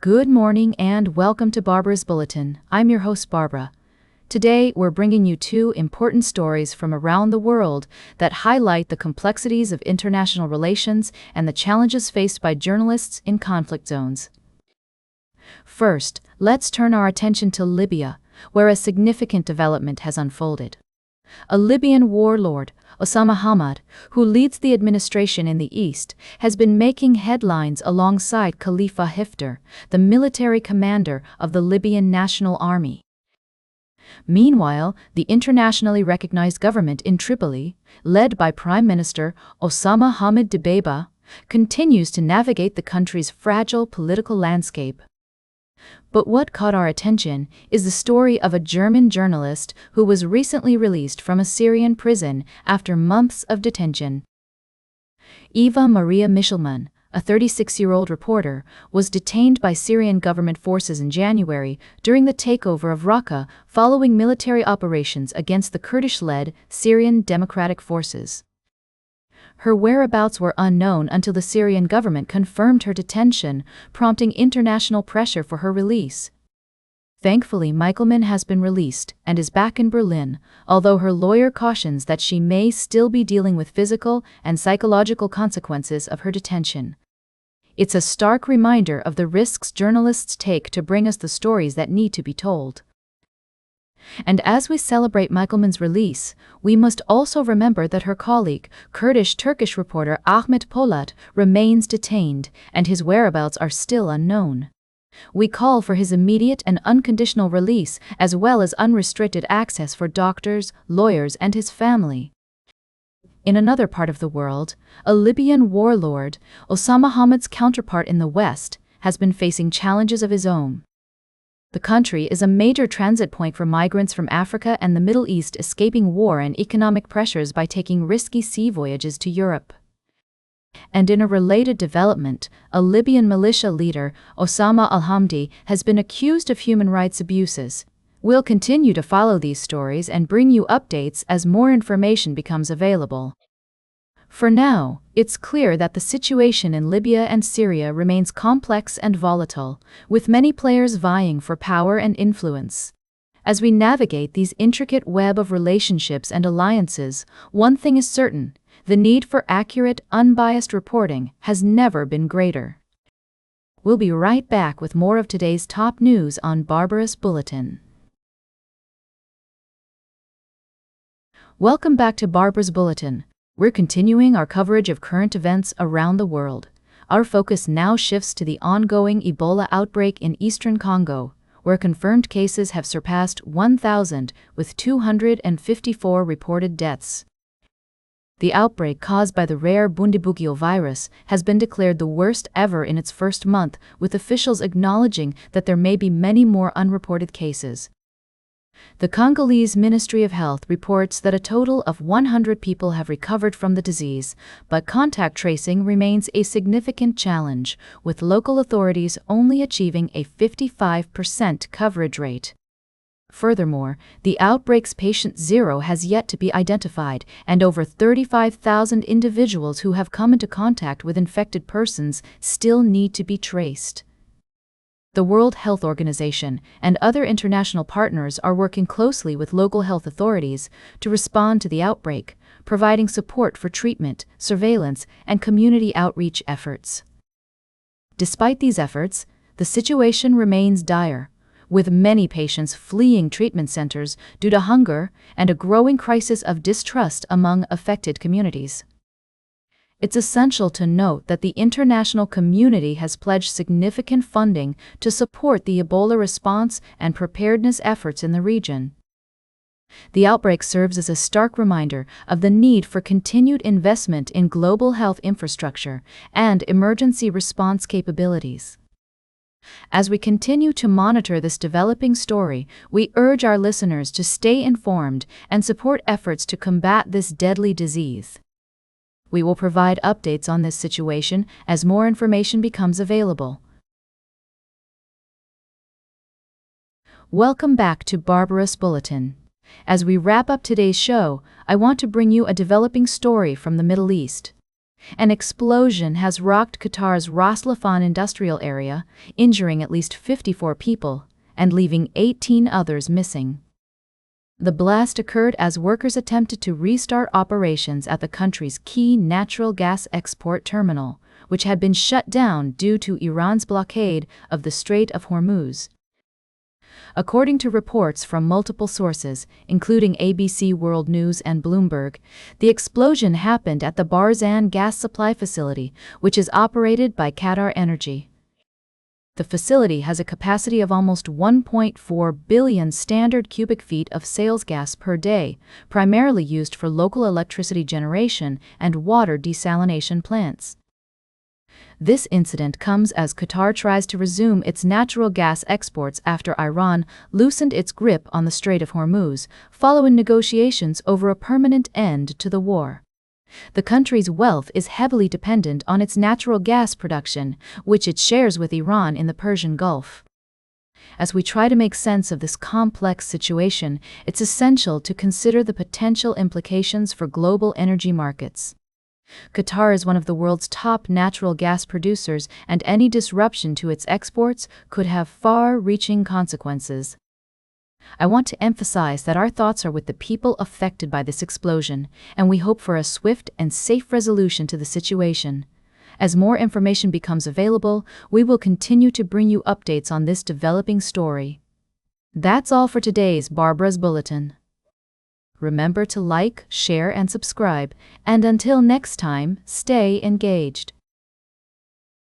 Good morning and welcome to Barbara's Bulletin. I'm your host, Barbara. Today, we're bringing you two important stories from around the world that highlight the complexities of international relations and the challenges faced by journalists in conflict zones. First, let's turn our attention to Libya, where a significant development has unfolded. A Libyan warlord, Osama Hamad, who leads the administration in the east, has been making headlines alongside Khalifa Haftar, the military commander of the Libyan National Army. Meanwhile, the internationally recognized government in Tripoli, led by Prime Minister Osama Hamid Dbeibeh, continues to navigate the country's fragile political landscape. But what caught our attention is the story of a German journalist who was recently released from a Syrian prison after months of detention. Eva Maria Michelman, a 36-year-old reporter, was detained by Syrian government forces in January during the takeover of Raqqa following military operations against the Kurdish-led Syrian Democratic Forces. Her whereabouts were unknown until the Syrian government confirmed her detention, prompting international pressure for her release. Thankfully, Michelman has been released and is back in Berlin, although her lawyer cautions that she may still be dealing with physical and psychological consequences of her detention. It's a stark reminder of the risks journalists take to bring us the stories that need to be told. And as we celebrate Michelman's release, we must also remember that her colleague, Kurdish-Turkish reporter Ahmet Polat, remains detained, and his whereabouts are still unknown. We call for his immediate and unconditional release, as well as unrestricted access for doctors, lawyers, and his family. In another part of the world, a Libyan warlord, Osama Hamid's counterpart in the West, has been facing challenges of his own. The country is a major transit point for migrants from Africa and the Middle East escaping war and economic pressures by taking risky sea voyages to Europe. And in a related development, a Libyan militia leader, Osama al-Hamdi, has been accused of human rights abuses. We'll continue to follow these stories and bring you updates as more information becomes available. For now, it's clear that the situation in Libya and Syria remains complex and volatile, with many players vying for power and influence. As we navigate these intricate web of relationships and alliances, one thing is certain: the need for accurate, unbiased reporting has never been greater. We'll be right back with more of today's top news on Barbara's Bulletin. Welcome back to Barbara's Bulletin. We're continuing our coverage of current events around the world. Our focus now shifts to the ongoing Ebola outbreak in eastern Congo, where confirmed cases have surpassed 1,000, with 254 reported deaths. The outbreak caused by the rare Bundibugyo virus has been declared the worst ever in its first month, with officials acknowledging that there may be many more unreported cases. The Congolese Ministry of Health reports that a total of 100 people have recovered from the disease, but contact tracing remains a significant challenge, with local authorities only achieving a 55% coverage rate. Furthermore, the outbreak's patient zero has yet to be identified, and over 35,000 individuals who have come into contact with infected persons still need to be traced. The World Health Organization and other international partners are working closely with local health authorities to respond to the outbreak, providing support for treatment, surveillance, and community outreach efforts. Despite these efforts, the situation remains dire, with many patients fleeing treatment centers due to hunger and a growing crisis of distrust among affected communities. It's essential to note that the international community has pledged significant funding to support the Ebola response and preparedness efforts in the region. The outbreak serves as a stark reminder of the need for continued investment in global health infrastructure and emergency response capabilities. As we continue to monitor this developing story, we urge our listeners to stay informed and support efforts to combat this deadly disease. We will provide updates on this situation as more information becomes available. Welcome back to Barbara's Bulletin. As we wrap up today's show, I want to bring you a developing story from the Middle East. An explosion has rocked Qatar's Ras Laffan industrial area, injuring at least 54 people and leaving 18 others missing. The blast occurred as workers attempted to restart operations at the country's key natural gas export terminal, which had been shut down due to Iran's blockade of the Strait of Hormuz. According to reports from multiple sources, including ABC World News and Bloomberg, the explosion happened at the Barzan gas supply facility, which is operated by Qatar Energy. The facility has a capacity of almost 1.4 billion standard cubic feet of sales gas per day, primarily used for local electricity generation and water desalination plants. This incident comes as Qatar tries to resume its natural gas exports after Iran loosened its grip on the Strait of Hormuz, following negotiations over a permanent end to the war. The country's wealth is heavily dependent on its natural gas production, which it shares with Iran in the Persian Gulf. As we try to make sense of this complex situation, it's essential to consider the potential implications for global energy markets. Qatar is one of the world's top natural gas producers, and any disruption to its exports could have far-reaching consequences. I want to emphasize that our thoughts are with the people affected by this explosion, and we hope for a swift and safe resolution to the situation. As more information becomes available, we will continue to bring you updates on this developing story. That's all for today's Barbara's Bulletin. Remember to like, share, and subscribe, and until next time, stay engaged.